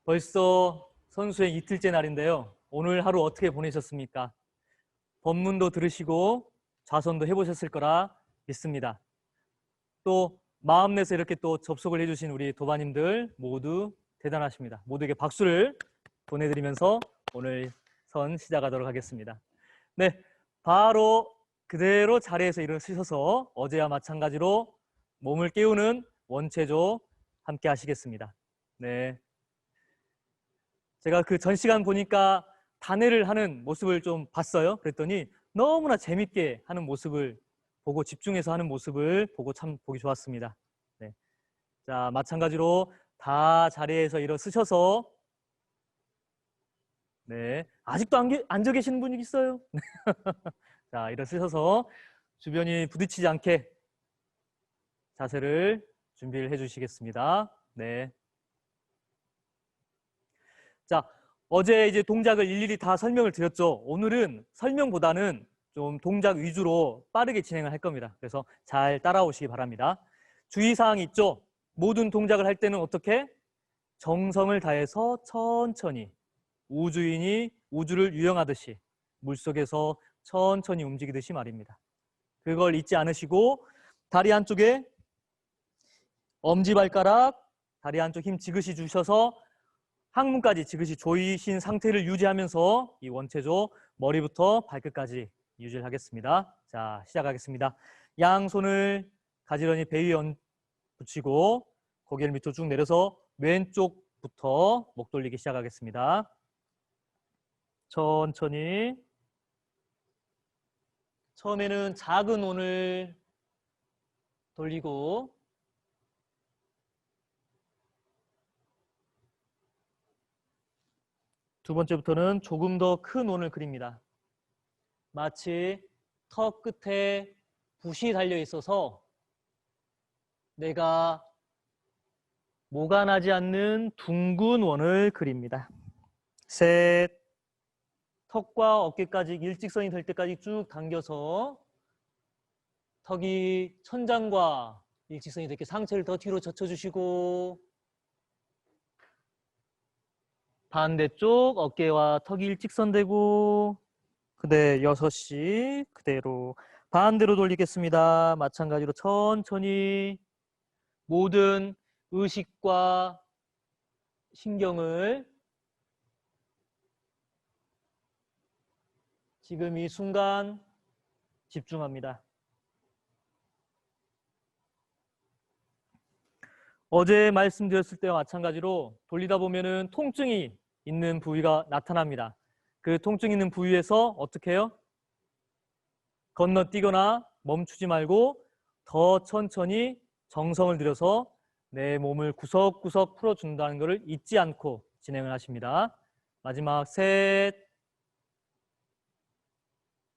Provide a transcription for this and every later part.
벌써 선수의 이틀째 날인데요. 오늘 하루 어떻게 보내셨습니까? 법문도 들으시고 좌선도 해보셨을 거라 믿습니다. 또 마음 내서 이렇게 또 접속을 해주신 우리 도반님들 모두 대단하십니다. 모두에게 박수를 보내드리면서 오늘 선 시작하도록 하겠습니다. 네, 바로 그대로 자리에서 일어서셔서 어제와 마찬가지로 몸을 깨우는 원체조 함께 하시겠습니다. 네. 제가 그 전 시간 보니까 단해를 하는 모습을 좀 봤어요. 그랬더니 너무나 재밌게 하는 모습을 보고 집중해서 하는 모습을 보고 참 보기 좋았습니다. 네. 자, 마찬가지로 다 자리에서 일어서셔서 네. 아직도 앉아 계시는 분이 있어요. 자, 일어서셔서 주변이 부딪히지 않게 자세를 준비를 해 주시겠습니다. 네. 자, 어제 이제 동작을 일일이 다 설명을 드렸죠. 오늘은 설명보다는 좀 동작 위주로 빠르게 진행을 할 겁니다. 그래서 잘 따라오시기 바랍니다. 주의사항이 있죠. 모든 동작을 할 때는 어떻게? 정성을 다해서 천천히 우주인이 우주를 유영하듯이 물속에서 천천히 움직이듯이 말입니다. 그걸 잊지 않으시고 다리 한쪽에 엄지발가락, 다리 한쪽 힘 지그시 주셔서 항문까지 지그시 조이신 상태를 유지하면서 이 원체조 머리부터 발끝까지 유지를 하겠습니다. 자, 시작하겠습니다. 양손을 가지런히 배 위에 붙이고 고개를 밑으로 쭉 내려서 왼쪽부터 목 돌리기 시작하겠습니다. 천천히. 처음에는 작은 온을 돌리고 두 번째부터는 조금 더 큰 원을 그립니다. 마치 턱 끝에 붓이 달려 있어서 내가 모가 나지 않는 둥근 원을 그립니다. 셋, 턱과 어깨까지 일직선이 될 때까지 쭉 당겨서 턱이 천장과 일직선이 되게 상체를 더 뒤로 젖혀주시고 반대쪽 어깨와 턱이 일직선되고 그대 6시 그대로 반대로 돌리겠습니다. 마찬가지로 천천히 모든 의식과 신경을 지금 이 순간 집중합니다. 어제 말씀드렸을 때와 마찬가지로 돌리다 보면은 통증이 있는 부위가 나타납니다. 그 통증 있는 부위에서 어떻게 해요? 건너뛰거나 멈추지 말고 더 천천히 정성을 들여서 내 몸을 구석구석 풀어준다는 것을 잊지 않고 진행을 하십니다. 마지막 셋,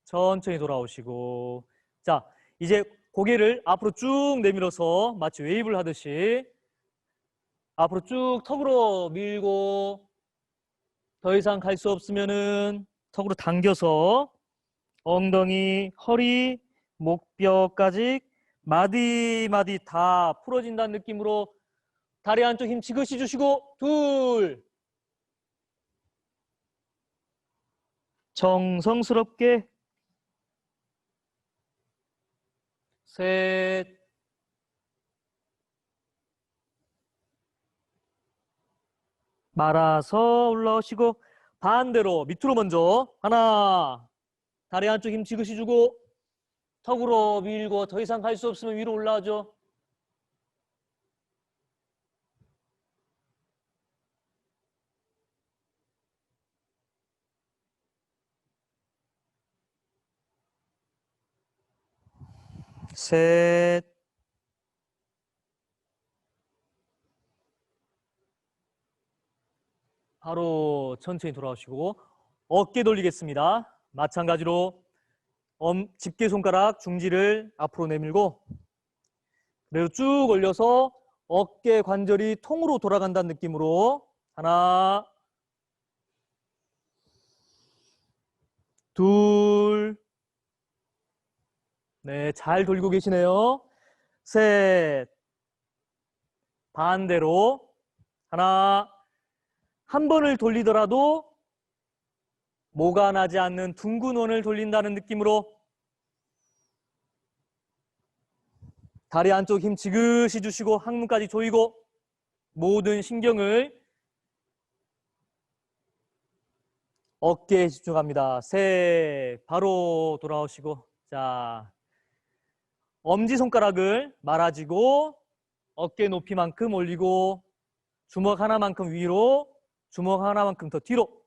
천천히 돌아오시고 자, 이제 고개를 앞으로 쭉 내밀어서 마치 웨이브를 하듯이 앞으로 쭉 턱으로 밀고 더 이상 갈 수 없으면은 턱으로 당겨서 엉덩이, 허리, 목뼈까지 마디마디 다 풀어진다는 느낌으로 다리 한쪽 힘 지그시 주시고 둘 정성스럽게 셋 말아서 올라오시고 반대로 밑으로 먼저 하나 다리 한쪽 힘 지그시 주고 턱으로 밀고 더 이상 갈 수 없으면 위로 올라가죠. 셋 바로 천천히 돌아오시고 어깨 돌리겠습니다. 마찬가지로 집게 손가락 중지를 앞으로 내밀고 그리고 쭉 올려서 어깨 관절이 통으로 돌아간다는 느낌으로 하나 둘 네, 잘 돌리고 계시네요. 셋 반대로 하나 한 번을 돌리더라도 모가 나지 않는 둥근 원을 돌린다는 느낌으로 다리 안쪽 힘 지그시 주시고 항문까지 조이고 모든 신경을 어깨에 집중합니다. 셋, 바로 돌아오시고, 자, 엄지손가락을 말아지고 어깨 높이만큼 올리고 주먹 하나만큼 위로, 주먹 하나만큼 더 뒤로.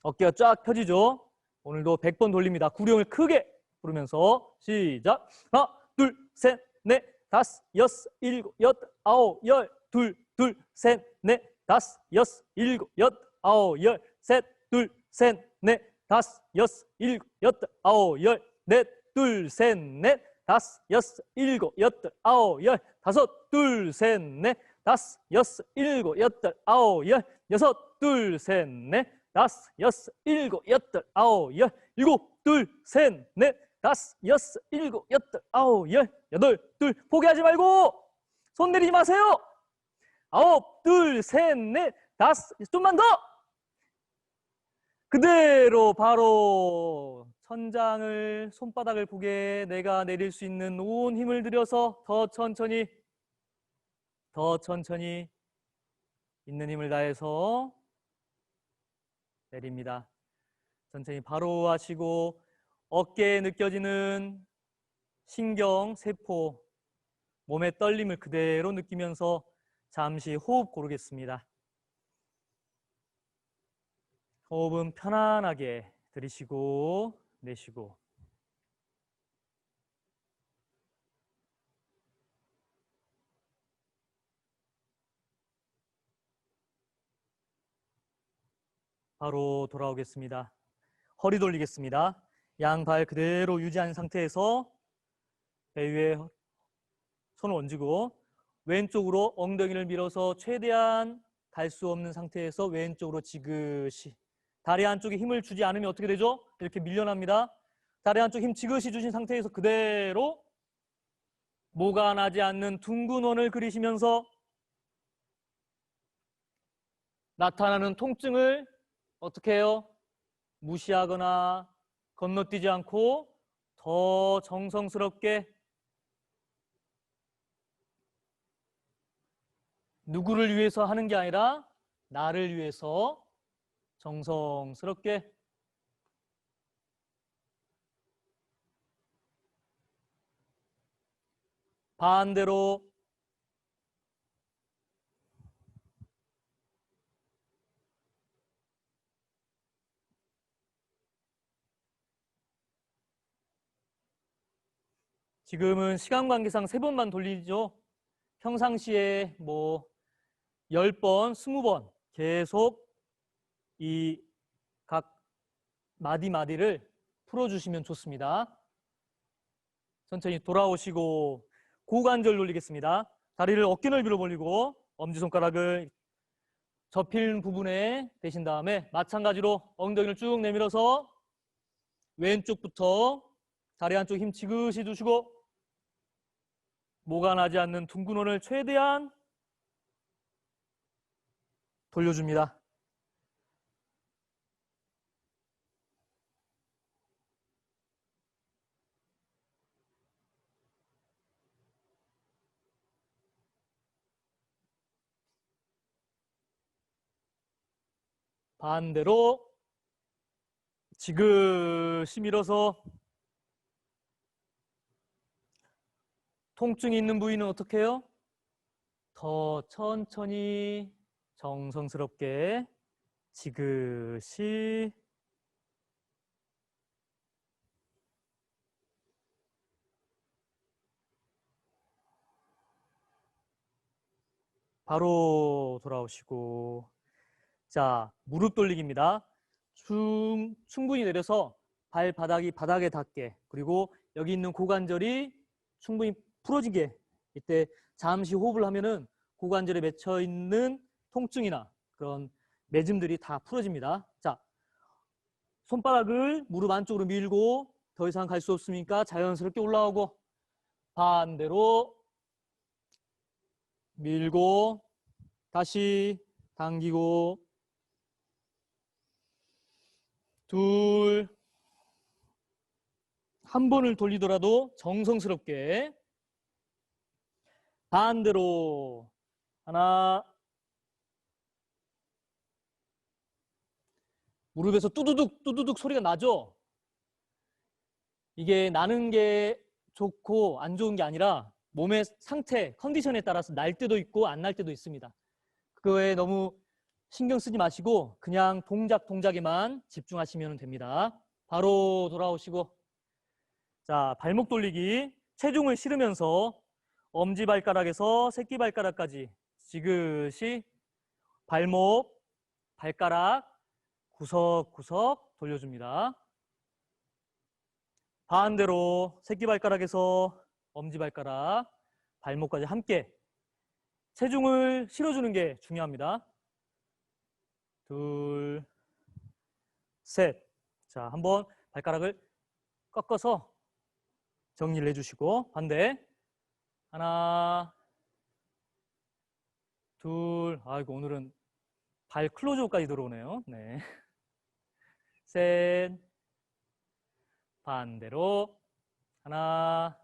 어깨가 쫙 펴지죠. 오늘도 100번 돌립니다. 구령을 크게 부르면서 시작. 하나, 둘, 셋, 넷, 다섯, 여섯, 일곱, 여덟, 아홉, 열, 둘, 둘, 셋, 넷, 다섯, 여섯, 일곱, 여덟, 아홉, 열, 셋, 둘, 셋, 넷, 다섯, 여섯, 일곱, 여덟, 아홉, 열, 넷, 둘, 셋, 넷, 다섯, 여섯, 일곱, 여덟, 아홉, 열, 다섯, 둘, 셋, 넷, 다섯, 여섯, 일곱, 여덟, 아홉, 열, 여섯, 둘, 셋, 넷, 다섯, 여섯, 일곱, 여덟, 아홉, 열, 일곱, 둘, 셋, 넷, 다섯, 여섯, 일곱, 여덟, 아홉, 열, 여덟, 둘, 포기하지 말고 손 내리지 마세요. 아홉, 둘, 셋, 넷, 다섯, 좀만 더. 그대로 바로 천장을, 손바닥을 보게 내가 내릴 수 있는 온 힘을 들여서 더 천천히 있는 힘을 다해서 내립니다. 천천히 바로 하시고 어깨에 느껴지는 신경, 세포, 몸의 떨림을 그대로 느끼면서 잠시 호흡 고르겠습니다. 호흡은 편안하게 들이쉬고 내쉬고. 바로 돌아오겠습니다. 허리 돌리겠습니다. 양발 그대로 유지한 상태에서 배 위에 손을 얹고 왼쪽으로 엉덩이를 밀어서 최대한 갈 수 없는 상태에서 왼쪽으로 지그시. 다리 안쪽에 힘을 주지 않으면 어떻게 되죠? 이렇게 밀려납니다. 다리 안쪽 힘 지그시 주신 상태에서 그대로 모가 나지 않는 둥근 원을 그리시면서 나타나는 통증을 어떻게 해요? 무시하거나 건너뛰지 않고 더 정성스럽게 누구를 위해서 하는 게 아니라 나를 위해서 정성스럽게 반대로 지금은 시간 관계상 3번만 돌리죠. 평상시에 뭐 10번, 20번 계속 이 각 마디마디를 풀어주시면 좋습니다. 천천히 돌아오시고 고관절 돌리겠습니다. 다리를 어깨 넓이로 벌리고 엄지손가락을 접힌 부분에 대신 다음에 마찬가지로 엉덩이를 쭉 내밀어서 왼쪽부터 다리 한쪽 힘 지그시 두시고 모가 나지 않는 둥근 원을 최대한 돌려줍니다. 반대로 지그시 밀어서 통증이 있는 부위는 어떻게 해요? 더 천천히 정성스럽게 지그시 바로 돌아오시고 자 무릎 돌리기입니다. 충분히 내려서 발바닥이 바닥에 닿게 그리고 여기 있는 고관절이 충분히 풀어지게 이때 잠시 호흡을 하면은 고관절에 맺혀 있는 통증이나 그런 매짐들이 다 풀어집니다. 자, 손바닥을 무릎 안쪽으로 밀고 더 이상 갈 수 없으니까 자연스럽게 올라오고 반대로 밀고 다시 당기고 둘, 한 번을 돌리더라도 정성스럽게 반대로 하나, 무릎에서 뚜두둑 뚜두둑 소리가 나죠? 이게 나는 게 좋고 안 좋은 게 아니라 몸의 상태, 컨디션에 따라서 날 때도 있고 안 날 때도 있습니다. 그거에 너무 신경 쓰지 마시고 그냥 동작에만 집중하시면 됩니다. 바로 돌아오시고, 자, 발목 돌리기. 체중을 실으면서 엄지발가락에서 새끼발가락까지 지그시 발목, 발가락 구석구석 돌려줍니다. 반대로 새끼발가락에서 엄지발가락, 발목까지 함께 체중을 실어주는 게 중요합니다. 둘, 셋. 자, 한번 발가락을 꺾어서 정리를 해주시고, 반대. 하나, 둘. 아이고, 오늘은 발 클로즈업까지 들어오네요. 네. 셋. 반대로. 하나,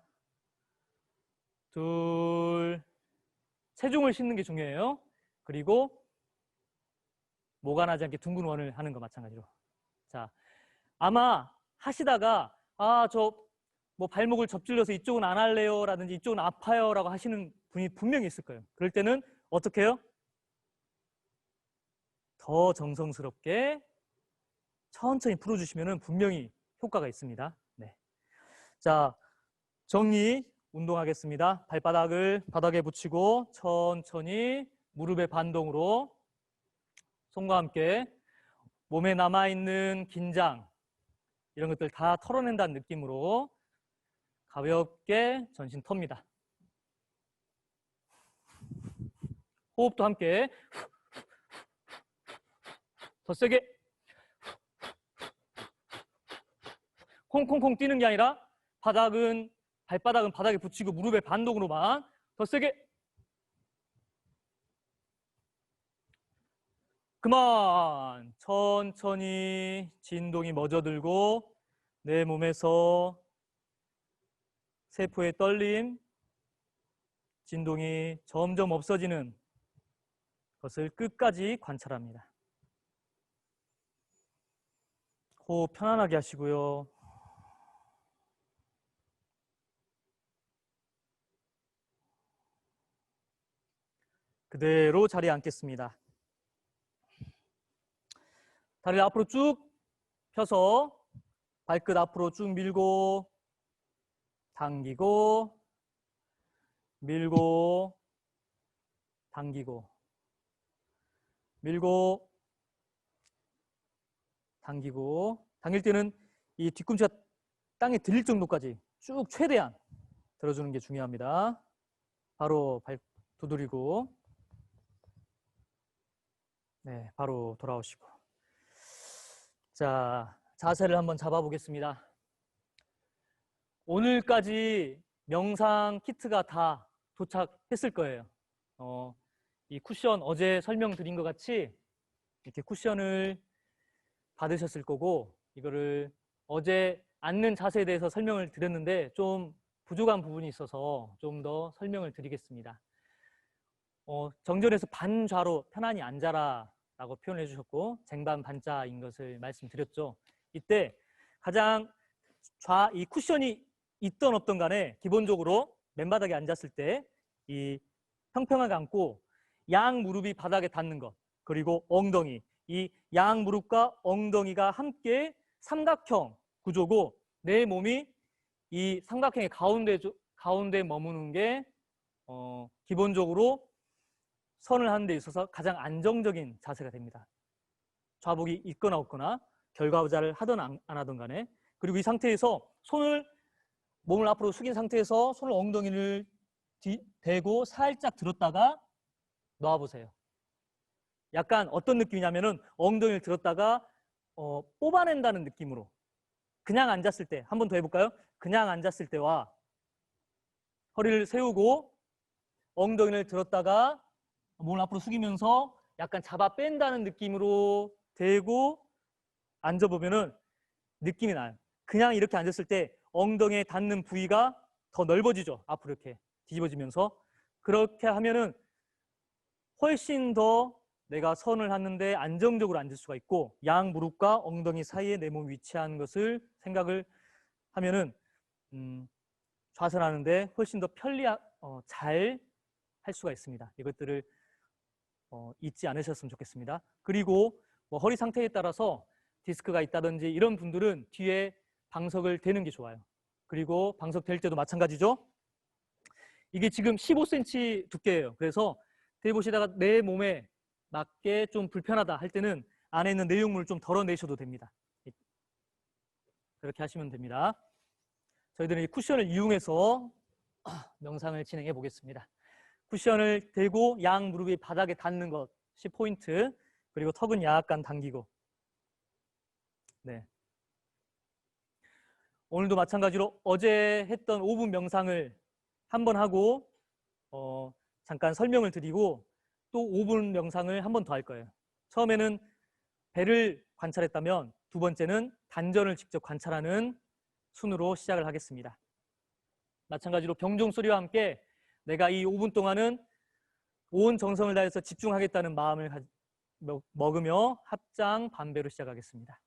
둘. 체중을 싣는 게 중요해요. 그리고 모가 나지 않게 둥근 원을 하는 거 마찬가지로. 자, 아마 하시다가 저 뭐 발목을 접질러서 이쪽은 안 할래요 라든지 이쪽은 아파요 라고 하시는 분이 분명히 있을 거예요. 그럴 때는 어떻게 해요? 더 정성스럽게 천천히 풀어주시면 분명히 효과가 있습니다. 네. 자, 정리 운동하겠습니다. 발바닥을 바닥에 붙이고 천천히 무릎의 반동으로 손과 함께 몸에 남아있는 긴장 이런 것들 다 털어낸다는 느낌으로 가볍게 전신 텁니다. 호흡도 함께 더 세게 콩콩콩 뛰는 게 아니라 발바닥은 바닥에 붙이고 무릎의 반동으로만 더 세게. 그만. 천천히 진동이 멎어들고 내 몸에서 세포의 떨림, 진동이 점점 없어지는 것을 끝까지 관찰합니다. 호흡 편안하게 하시고요. 그대로 자리에 앉겠습니다. 다리를 앞으로 쭉 펴서 발끝 앞으로 쭉 밀고 당기고 밀고 당기고 밀고 당기고. 당길 때는 이 뒤꿈치가 땅에 들릴 정도까지 쭉 최대한 들어주는 게 중요합니다. 바로 발 두드리고, 네, 바로 돌아오시고. 자, 자세를 한번 잡아보겠습니다. 오늘까지 명상 키트가 다 도착했을 거예요. 이 쿠션 어제 설명드린 것 같이 이렇게 쿠션을 받으셨을 거고, 이거를 어제 앉는 자세에 대해서 설명을 드렸는데 좀 부족한 부분이 있어서 좀 더 설명을 드리겠습니다. 정전에서 반좌로 편안히 앉아라 라고 표현해 주셨고 쟁반 반자인 것을 말씀드렸죠. 이때 가장 이 쿠션이 있던 없던 간에 기본적으로 맨바닥에 앉았을 때 이 평평하게 앉고 양 무릎이 바닥에 닿는 것, 그리고 엉덩이, 이 양 무릎과 엉덩이가 함께 삼각형 구조고 내 몸이 이 삼각형의 가운데 머무는 게 기본적으로 선을 하는 데 있어서 가장 안정적인 자세가 됩니다. 좌복이 있거나 없거나 결과자를 하든 안 하든 간에. 그리고 이 상태에서 몸을 앞으로 숙인 상태에서 손을 엉덩이를 대고 살짝 들었다가 놔보세요. 약간 어떤 느낌이냐면은 엉덩이를 들었다가 뽑아낸다는 느낌으로. 그냥 앉았을 때, 한 번 더 해볼까요? 그냥 앉았을 때와 허리를 세우고 엉덩이를 들었다가 몸을 앞으로 숙이면서 약간 잡아 뺀다는 느낌으로 대고 앉아보면은 느낌이 나요. 그냥 이렇게 앉았을 때 엉덩이에 닿는 부위가 더 넓어지죠. 앞으로 이렇게 뒤집어지면서. 그렇게 하면은 훨씬 더 내가 선을 하는데 안정적으로 앉을 수가 있고, 양 무릎과 엉덩이 사이에 내 몸이 위치한 것을 생각을 하면은 좌선하는데 훨씬 더 잘 할 수가 있습니다. 이것들을 잊지 않으셨으면 좋겠습니다. 그리고 뭐 허리 상태에 따라서 디스크가 있다든지 이런 분들은 뒤에 방석을 대는 게 좋아요. 그리고 방석 댈 때도 마찬가지죠. 이게 지금 15cm 두께예요. 그래서 대보시다가 내 몸에 맞게 좀 불편하다 할 때는 안에 있는 내용물을 좀 덜어내셔도 됩니다. 그렇게 하시면 됩니다. 저희들은 이 쿠션을 이용해서 명상을 진행해 보겠습니다. 쿠션을 대고 양 무릎이 바닥에 닿는 것이 포인트. 그리고 턱은 약간 당기고. 네. 오늘도 마찬가지로 어제 했던 5분 명상을 한번 하고 잠깐 설명을 드리고 또 5분 명상을 한 번 더 할 거예요. 처음에는 배를 관찰했다면 두 번째는 단전을 직접 관찰하는 순으로 시작을 하겠습니다. 마찬가지로 병종 소리와 함께 내가 이 5분 동안은 온 정성을 다해서 집중하겠다는 마음을 먹으며 합장 반배로 시작하겠습니다.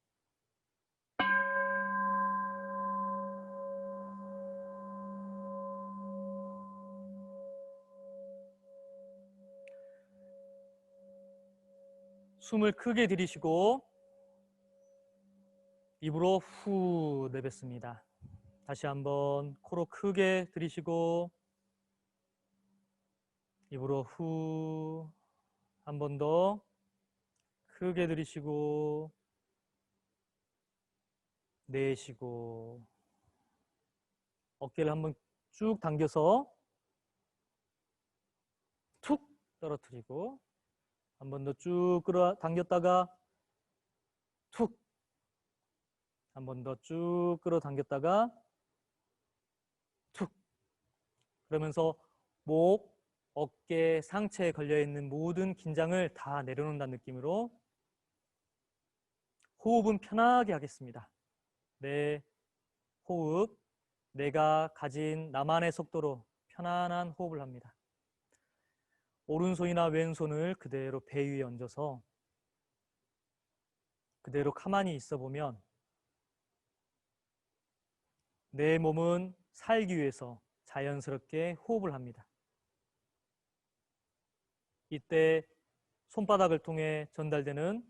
숨을 크게 들이쉬고 입으로 후 내뱉습니다. 다시 한번 코로 크게 들이쉬고 입으로 후, 한 번 더 크게 들이쉬고 내쉬고 어깨를 한번 쭉 당겨서 툭 떨어뜨리고 한 번 더 쭉 끌어당겼다가 툭, 한 번 더 쭉 끌어당겼다가 툭. 그러면서 목, 어깨, 상체에 걸려있는 모든 긴장을 다 내려놓는다는 느낌으로 호흡은 편하게 하겠습니다. 내 호흡, 내가 가진 나만의 속도로 편안한 호흡을 합니다. 오른손이나 왼손을 그대로 배 위에 얹어서 그대로 가만히 있어 보면 내 몸은 살기 위해서 자연스럽게 호흡을 합니다. 이때 손바닥을 통해 전달되는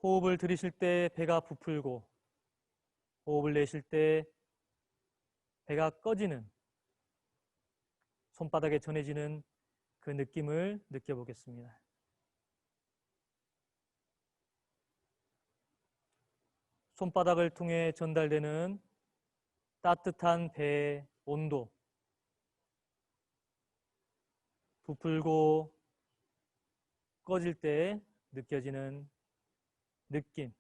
호흡을 들이쉴 때 배가 부풀고 호흡을 내쉴 때 배가 꺼지는 손바닥에 전해지는 그 느낌을 느껴보겠습니다. 손바닥을 통해 전달되는 따뜻한 배의 온도, 부풀고 꺼질 때 느껴지는 느낌,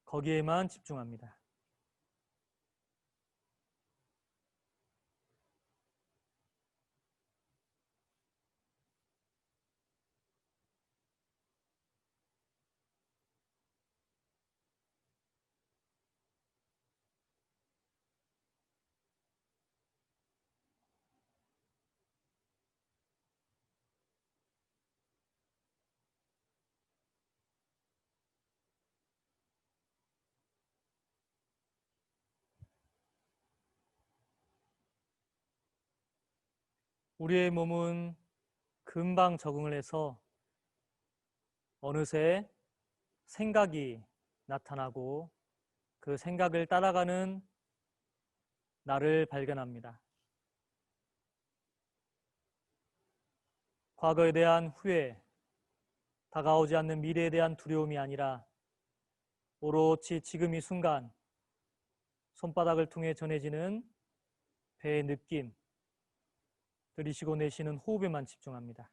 거기에만 집중합니다. 우리의 몸은 금방 적응을 해서 어느새 생각이 나타나고 그 생각을 따라가는 나를 발견합니다. 과거에 대한 후회, 다가오지 않는 미래에 대한 두려움이 아니라 오롯이 지금 이 순간 손바닥을 통해 전해지는 배의 느낌, 들이쉬고 내쉬는 호흡에만 집중합니다.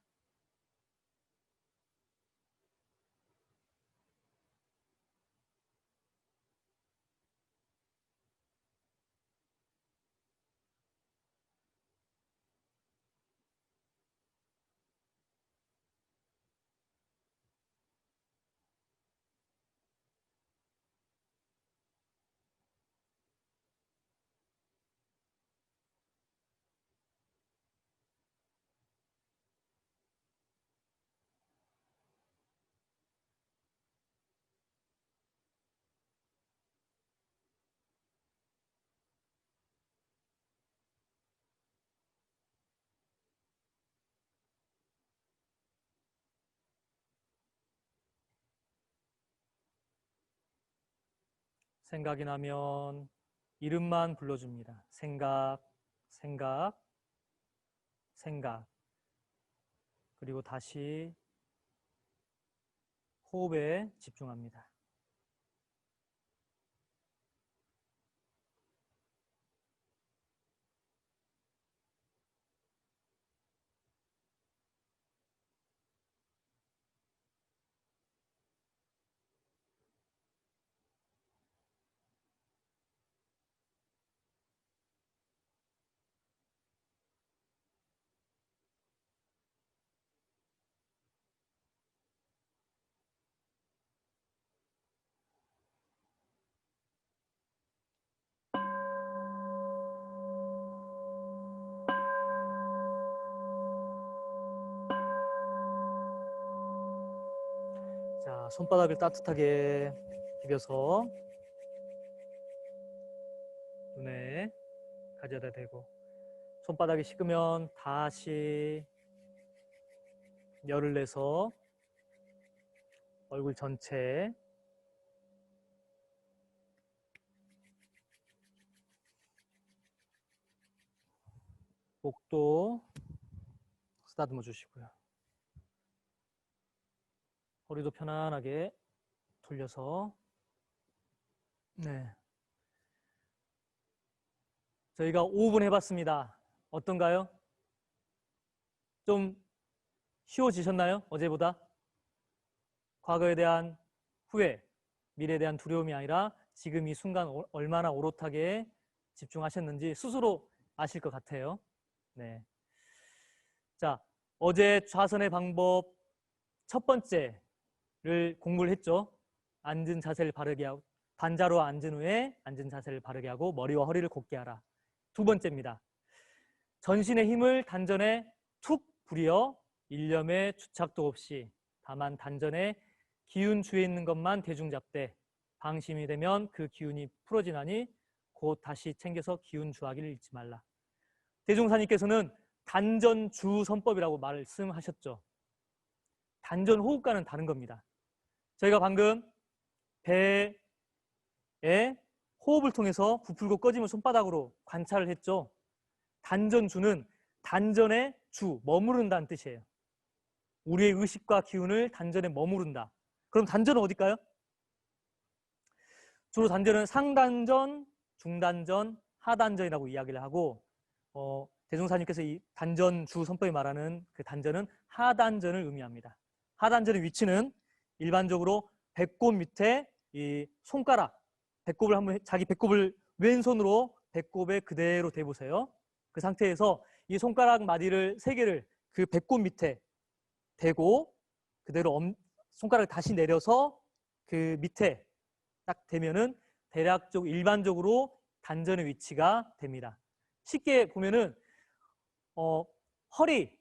생각이 나면 이름만 불러줍니다. 생각, 생각, 생각. 그리고 다시 호흡에 집중합니다. 자, 손바닥을 따뜻하게 비벼서 눈에 가져다 대고, 손바닥이 식으면 다시 열을 내서 얼굴 전체, 목도 쓰다듬어 주시고요. 허리도 편안하게 돌려서, 네. 저희가 5분 해봤습니다. 어떤가요? 좀 쉬워지셨나요? 어제보다? 과거에 대한 후회, 미래에 대한 두려움이 아니라 지금 이 순간 얼마나 오롯하게 집중하셨는지 스스로 아실 것 같아요. 네. 자, 어제 좌선의 방법 첫 번째를 공부를 했죠. 앉은 자세를 바르게 하고, 반자로 앉은 후에 앉은 자세를 바르게 하고 머리와 허리를 곧게 하라. 두 번째입니다. 전신의 힘을 단전에 툭 부려 일념에 주착도 없이 다만 단전에 기운 주에 있는 것만 대중 잡되 방심이 되면 그 기운이 풀어지나니 곧 다시 챙겨서 기운 주하기를 잊지 말라. 대종사님께서는 단전주 선법이라고 말씀하셨죠. 단전 호흡과는 다른 겁니다. 저희가 방금 배에 호흡을 통해서 부풀고 꺼지면 손바닥으로 관찰을 했죠. 단전주는 단전의 주, 머무른다는 뜻이에요. 우리의 의식과 기운을 단전에 머무른다. 그럼 단전은 어딜까요? 주로 단전은 상단전, 중단전, 하단전이라고 이야기를 하고, 대종사님께서 이 단전주 선법이 말하는 그 단전은 하단전을 의미합니다. 하단전의 위치는 일반적으로 배꼽 밑에 이 손가락, 배꼽을 한번 자기 배꼽을 왼손으로 배꼽에 그대로 대보세요. 그 상태에서 이 손가락 마디를 세 개를 그 배꼽 밑에 대고 그대로 손가락을 다시 내려서 그 밑에 딱 대면은 대략적으로 일반적으로 단전의 위치가 됩니다. 쉽게 보면은 허리,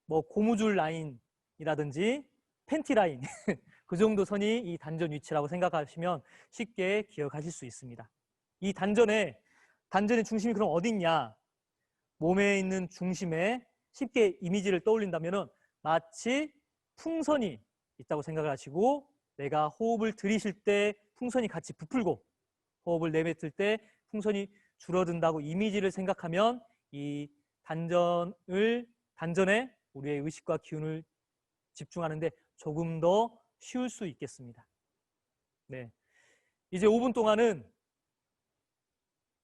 뭐 고무줄 라인이라든지 팬티 라인 그 정도 선이 이 단전 위치라고 생각하시면 쉽게 기억하실 수 있습니다. 이 단전의 중심이 그럼 어디 있냐? 몸에 있는 중심에 쉽게 이미지를 떠올린다면 마치 풍선이 있다고 생각을 하시고 내가 호흡을 들이쉴 때 풍선이 같이 부풀고 호흡을 내뱉을 때 풍선이 줄어든다고 이미지를 생각하면 이 단전에 우리의 의식과 기운을 집중하는데 조금 더 쉬울 수 있겠습니다. 네, 이제 5분 동안은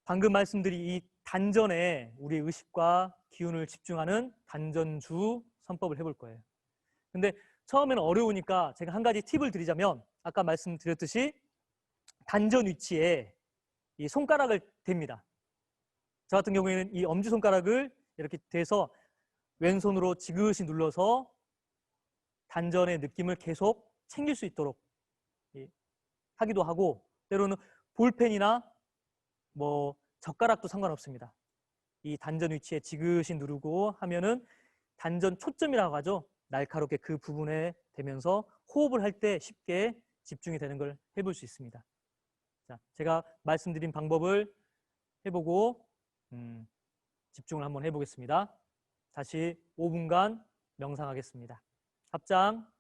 방금 말씀드린 이 단전에 우리의 의식과 기운을 집중하는 단전주 선법을 해볼 거예요. 근데 처음에는 어려우니까 제가 한 가지 팁을 드리자면 아까 말씀드렸듯이 단전 위치에 이 손가락을 댑니다. 저 같은 경우에는 이 엄지손가락을 이렇게 대서 왼손으로 지그시 눌러서 단전의 느낌을 계속 챙길 수 있도록 하기도 하고 때로는 볼펜이나 뭐 젓가락도 상관없습니다. 이 단전 위치에 지그시 누르고 하면은 단전 초점이라고 하죠. 날카롭게 그 부분에 대면서 호흡을 할 때 쉽게 집중이 되는 걸 해볼 수 있습니다. 자, 제가 말씀드린 방법을 해보고 집중을 한번 해보겠습니다. 다시 5분간 명상하겠습니다. 합장.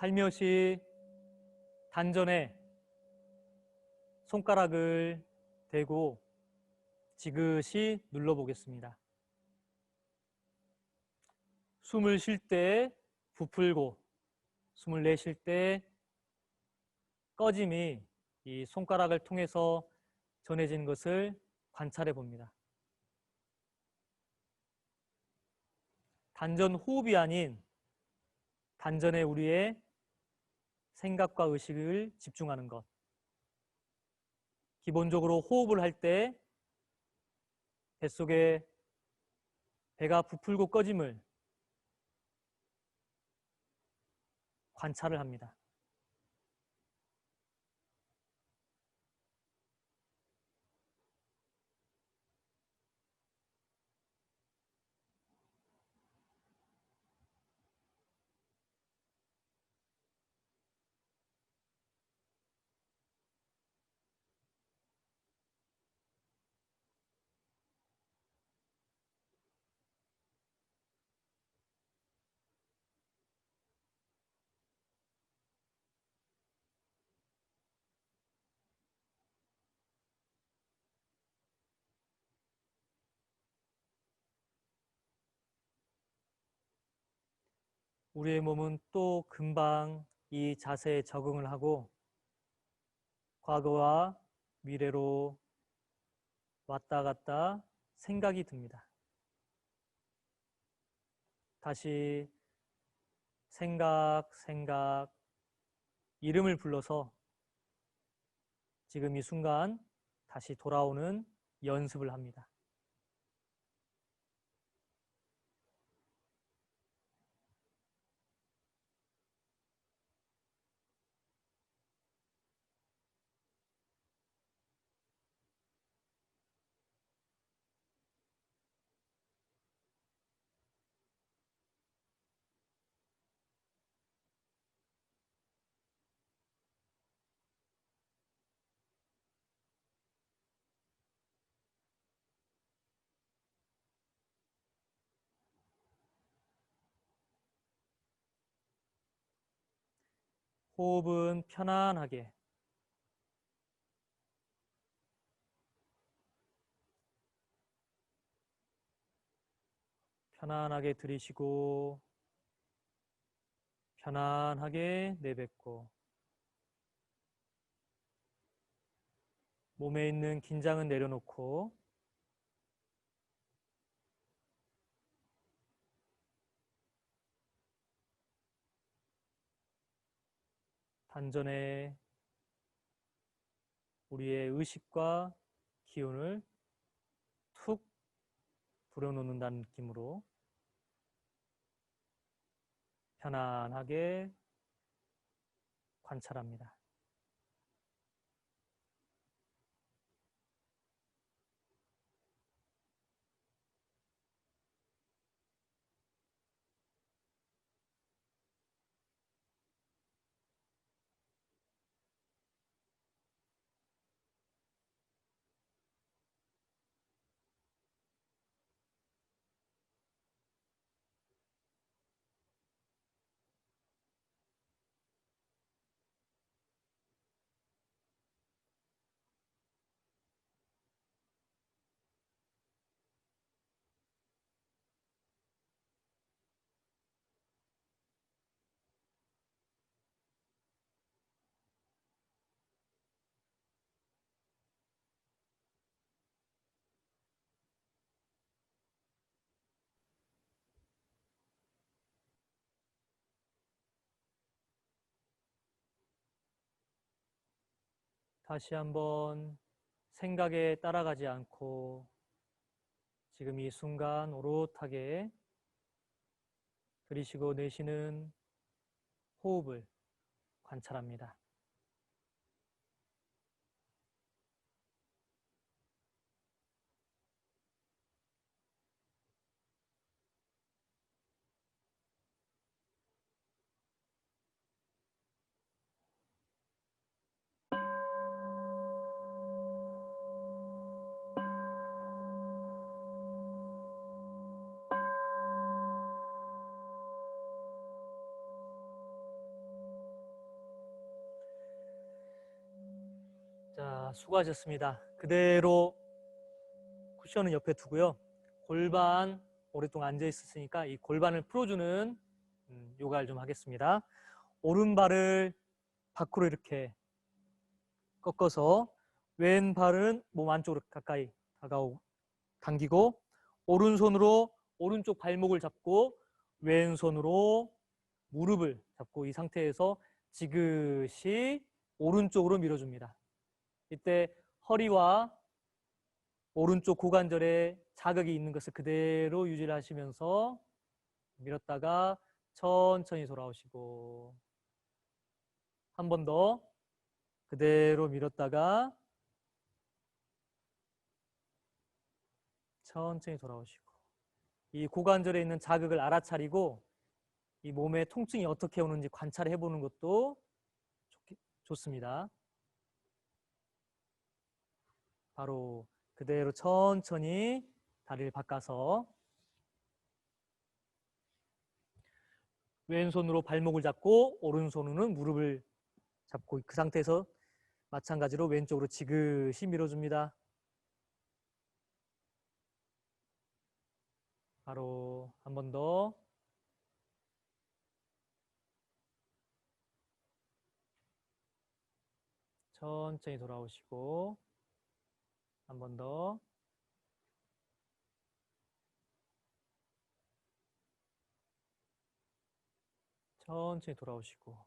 살며시 단전에 손가락을 대고 지그시 눌러보겠습니다. 숨을 쉴 때 부풀고 숨을 내쉴 때 꺼짐이 이 손가락을 통해서 전해지는 것을 관찰해 봅니다. 단전 호흡이 아닌 단전에 우리의 생각과 의식을 집중하는 것. 기본적으로 호흡을 할 때 뱃속에 배가 부풀고 꺼짐을 관찰을 합니다. 우리의 몸은 또 금방 이 자세에 적응을 하고 과거와 미래로 왔다 갔다 생각이 듭니다. 다시 생각, 이름을 불러서 지금 이 순간 다시 돌아오는 연습을 합니다. 호흡은 편안하게 들이쉬고 편안하게 내뱉고 몸에 있는 긴장은 내려놓고 단전에 우리의 의식과 기운을 툭 불어넣는다는 느낌으로 편안하게 관찰합니다. 다시 한번 생각에 따라가지 않고 지금 이 순간 오롯하게 들이쉬고 내쉬는 호흡을 관찰합니다. 자, 수고하셨습니다. 그대로 쿠션은 옆에 두고요. 골반 오랫동안 앉아 있었으니까 이 골반을 풀어주는 요가를 좀 하겠습니다. 오른발을 밖으로 이렇게 꺾어서 왼발은 몸 안쪽으로 가까이 당기고 오른손으로 오른쪽 발목을 잡고 왼손으로 무릎을 잡고 이 상태에서 지그시 오른쪽으로 밀어줍니다. 이때 허리와 오른쪽 고관절에 자극이 있는 것을 그대로 유지를 하시면서 밀었다가 천천히 돌아오시고 한 번 더 그대로 밀었다가 천천히 돌아오시고 이 고관절에 있는 자극을 알아차리고 이 몸의 통증이 어떻게 오는지 관찰해 보는 것도 좋습니다. 바로 그대로 천천히 다리를 바꿔서 왼손으로 발목을 잡고 오른손으로는 무릎을 잡고 그 상태에서 마찬가지로 왼쪽으로 지그시 밀어줍니다. 바로 한 번 더. 천천히 돌아오시고 한 번 더. 천천히 돌아오시고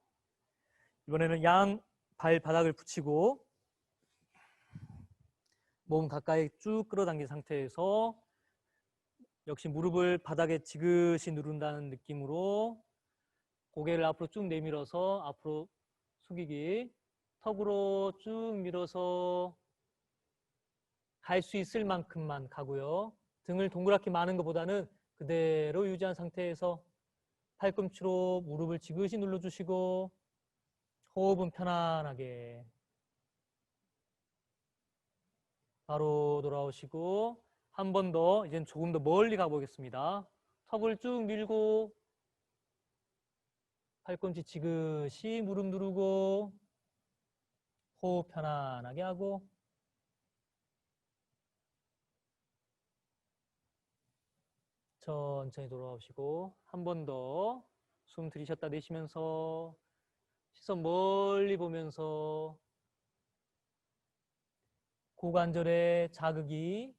이번에는 양 발바닥을 붙이고 몸 가까이 쭉 끌어당긴 상태에서 역시 무릎을 바닥에 지그시 누른다는 느낌으로 고개를 앞으로 쭉 내밀어서 앞으로 숙이기, 턱으로 쭉 밀어서 갈 수 있을 만큼만 가고요. 등을 동그랗게 마는 것보다는 그대로 유지한 상태에서 팔꿈치로 무릎을 지그시 눌러주시고 호흡은 편안하게 바로 돌아오시고 한 번 더 이제는 조금 더 멀리 가보겠습니다. 턱을 쭉 밀고 팔꿈치 지그시 무릎 누르고 호흡 편안하게 하고 천천히 돌아오시고 한 번 더 숨 들이셨다 내쉬면서 시선 멀리 보면서 고관절에 자극이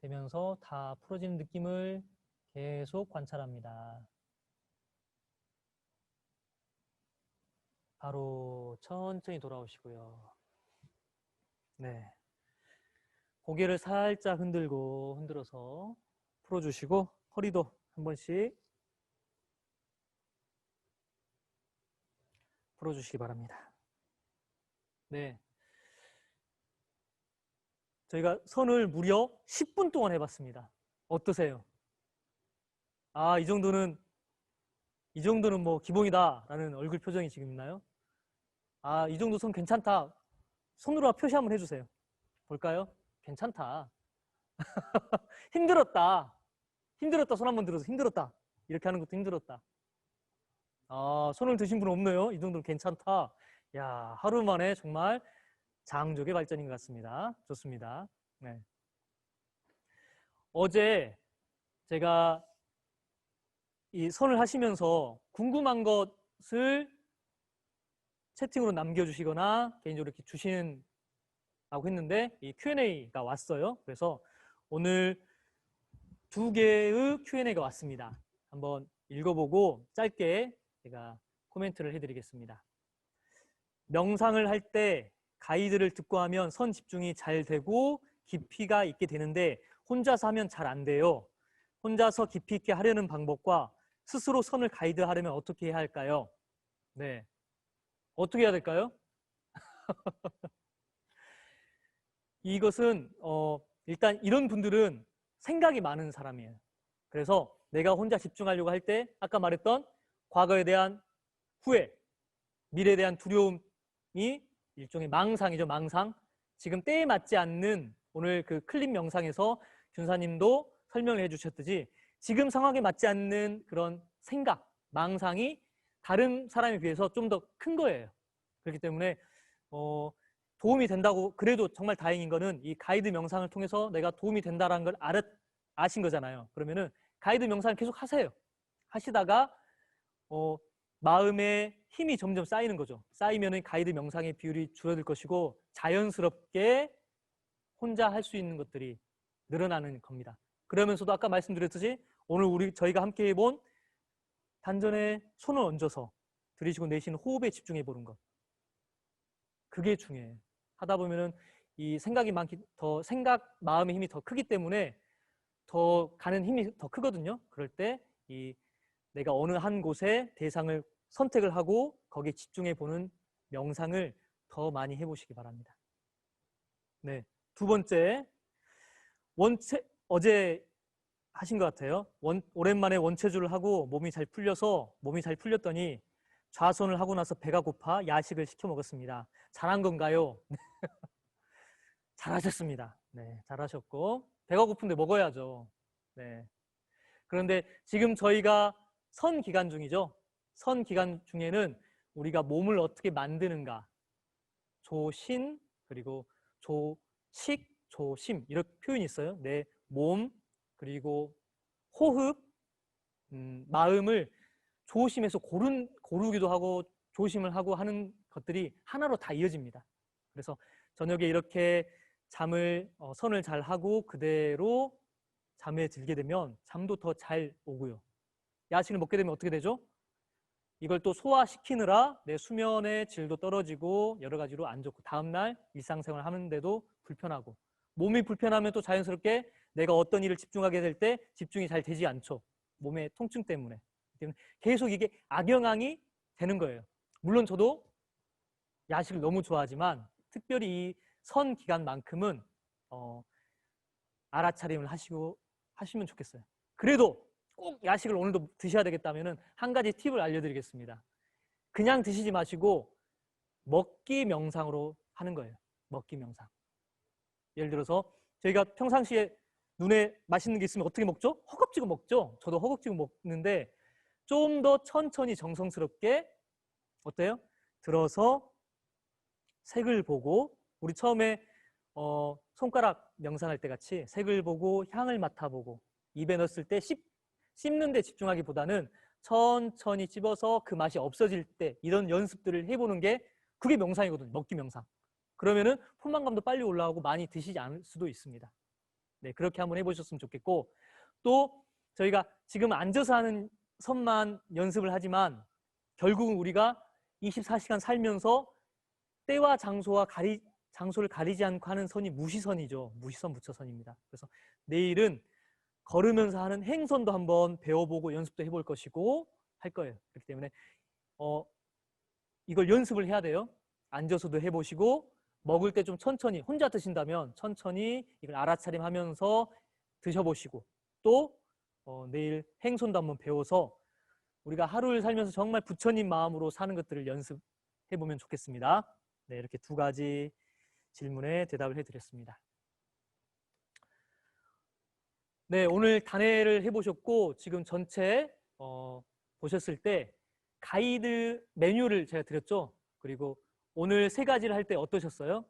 되면서 다 풀어지는 느낌을 계속 관찰합니다. 바로 천천히 돌아오시고요. 네, 고개를 살짝 흔들어서 풀어주시고 허리도 한 번씩 풀어주시기 바랍니다. 네, 저희가 선을 무려 10분 동안 해봤습니다. 어떠세요? 아, 이 정도는 뭐 기본이다라는 얼굴 표정이 지금 있나요? 아, 이 정도 선 괜찮다. 손으로 표시 한번 해주세요. 볼까요? 괜찮다. 힘들었다. 손 한번 들어서 힘들었다. 이렇게 하는 것도 힘들었다. 아, 손을 드신 분 없네요. 이 정도는 괜찮다. 야, 하루 만에 정말 장족의 발전인 것 같습니다. 좋습니다. 네. 어제 제가 이 선을 하시면서 궁금한 것을 채팅으로 남겨주시거나 개인적으로 이렇게 주시는 라고 했는데 이 Q&A가 왔어요. 그래서 오늘 2개의 Q&A가 왔습니다. 한번 읽어보고 짧게 제가 코멘트를 해드리겠습니다. 명상을 할 때 가이드를 듣고 하면 선 집중이 잘 되고 깊이가 있게 되는데 혼자서 하면 잘 안 돼요. 혼자서 깊이 있게 하려는 방법과 스스로 선을 가이드하려면 어떻게 해야 할까요? 네, 어떻게 해야 될까요? 이것은 일단 이런 분들은 생각이 많은 사람이에요. 그래서 내가 혼자 집중하려고 할 때 아까 말했던 과거에 대한 후회, 미래에 대한 두려움이 일종의 망상이죠. 망상. 지금 때에 맞지 않는 오늘 그 클립 명상에서 준사님도 설명을 해주셨듯이 지금 상황에 맞지 않는 그런 생각, 망상이 다른 사람에 비해서 좀 더 큰 거예요. 그렇기 때문에 도움이 된다고 그래도 정말 다행인 거는 이 가이드 명상을 통해서 내가 도움이 된다라는 걸 아신 거잖아요. 그러면은 가이드 명상을 계속 하세요. 하시다가 마음에 힘이 점점 쌓이는 거죠. 쌓이면은 가이드 명상의 비율이 줄어들 것이고 자연스럽게 혼자 할 수 있는 것들이 늘어나는 겁니다. 그러면서도 아까 말씀드렸듯이 오늘 저희가 함께 해본 단전에 손을 얹어서 들이쉬고 내쉬는 호흡에 집중해 보는 것. 그게 중요해요. 하다 보면은 이 마음의 힘이 더 크기 때문에 더 가는 힘이 더 크거든요. 그럴 때 내가 어느 한 곳에 대상을 선택을 하고 거기에 집중해 보는 명상을 더 많이 해보시기 바랍니다. 네, 두 번째, 어제 하신 것 같아요. 오랜만에 원체주를 하고 몸이 잘 풀렸더니 좌선을 하고 나서 배가 고파 야식을 시켜 먹었습니다. 잘한 건가요? 잘하셨습니다. 네, 잘하셨고 배가 고픈데 먹어야죠. 네. 그런데 지금 저희가 선 기간 중이죠. 선 기간 중에는 우리가 몸을 어떻게 만드는가, 조신 그리고 조식, 조심 이렇게 표현이 있어요. 내 몸 그리고 호흡, 마음을 조심해서 고르기도 하고 조심을 하고 하는 것들이 하나로 다 이어집니다. 그래서 저녁에 이렇게 선을 잘 하고 그대로 잠에 들게 되면 잠도 더 잘 오고요. 야식을 먹게 되면 어떻게 되죠? 이걸 또 소화시키느라 내 수면의 질도 떨어지고 여러 가지로 안 좋고 다음날 일상생활 하는데도 불편하고 몸이 불편하면 또 자연스럽게 내가 어떤 일을 집중하게 될 때 집중이 잘 되지 않죠. 몸의 통증 때문에. 계속 이게 악영향이 되는 거예요. 물론 저도 야식을 너무 좋아하지만 특별히 이 선 기간만큼은 알아차림을 하시면 좋겠어요. 그래도 꼭 야식을 오늘도 드셔야 되겠다면 한 가지 팁을 알려드리겠습니다. 그냥 드시지 마시고 먹기 명상으로 하는 거예요. 먹기 명상. 예를 들어서 저희가 평상시에 눈에 맛있는 게 있으면 어떻게 먹죠? 허겁지겁 먹죠. 저도 허겁지겁 먹는데 좀 더 천천히 정성스럽게 어때요? 들어서 색을 보고 우리 처음에 손가락 명상할 때 같이 색을 보고 향을 맡아보고 입에 넣었을 때 씹는 데 집중하기보다는 천천히 씹어서 그 맛이 없어질 때 이런 연습들을 해보는 게 그게 명상이거든요. 먹기 명상. 그러면은 포만감도 빨리 올라오고 많이 드시지 않을 수도 있습니다. 네, 그렇게 한번 해보셨으면 좋겠고 또 저희가 지금 앉아서 하는 선만 연습을 하지만 결국은 우리가 24시간 살면서 때와 장소를 가리지 않고 하는 선이 무시선이죠. 무시선 무처선입니다. 그래서 내일은 걸으면서 하는 행선도 한번 배워보고 연습도 해볼 것이고 할 거예요. 그렇기 때문에 이걸 연습을 해야 돼요. 앉아서도 해보시고 먹을 때 좀 천천히 혼자 드신다면 천천히 이걸 알아차림하면서 드셔보시고 또 내일 행선도 한번 배워서 우리가 하루를 살면서 정말 부처님 마음으로 사는 것들을 연습해보면 좋겠습니다. 네, 이렇게 두 가지 질문에 대답을 해드렸습니다. 네, 오늘 단회를 해보셨고 지금 전체 보셨을 때 가이드 메뉴를 제가 드렸죠. 그리고 오늘 세 가지를 할 때 어떠셨어요?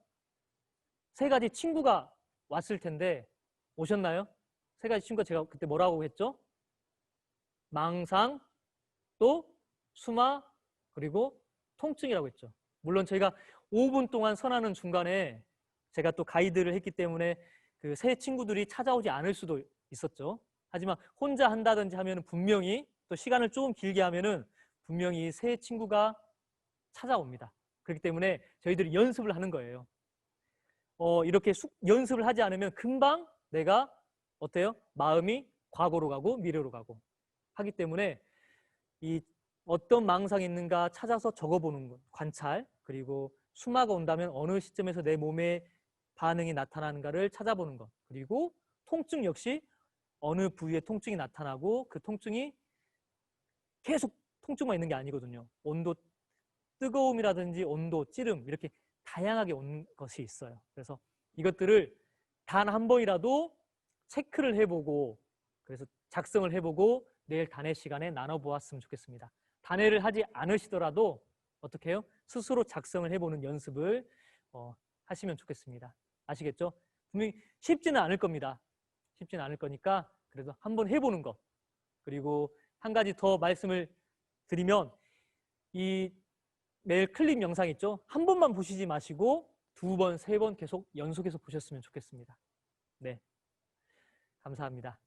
세 가지 친구가 왔을 텐데 오셨나요? 세 가지 친구가 제가 그때 뭐라고 했죠? 망상, 또 수마, 그리고 통증이라고 했죠. 물론 저희가 5분 동안 선하는 중간에 제가 또 가이드를 했기 때문에 그 새 친구들이 찾아오지 않을 수도 있었죠. 하지만 혼자 한다든지 하면 분명히 또 시간을 조금 길게 하면은 분명히 새 친구가 찾아옵니다. 그렇기 때문에 저희들이 연습을 하는 거예요. 이렇게 연습을 하지 않으면 금방 내가 어때요? 마음이 과거로 가고 미래로 가고 하기 때문에 이 어떤 망상이 있는가 찾아서 적어보는 것, 관찰, 그리고 수마가 온다면 어느 시점에서 내 몸에 반응이 나타나는가를 찾아보는 것, 그리고 통증 역시 어느 부위에 통증이 나타나고 그 통증이 계속 통증만 있는 게 아니거든요. 온도, 뜨거움이라든지 온도, 찌름 이렇게 다양하게 온 것이 있어요. 그래서 이것들을 단 한 번이라도 체크를 해보고 그래서 작성을 해보고 내일 단회 시간에 나눠보았으면 좋겠습니다. 단회를 하지 않으시더라도 어떻게 해요? 스스로 작성을 해보는 연습을 하시면 좋겠습니다. 아시겠죠? 분명히 쉽지는 않을 겁니다. 쉽지는 않을 거니까 그래도 한번 해보는 거. 그리고 한 가지 더 말씀을 드리면 이 매일 클립 영상 있죠? 한 번만 보시지 마시고 2번, 3번 계속 연속해서 보셨으면 좋겠습니다. 네, 감사합니다.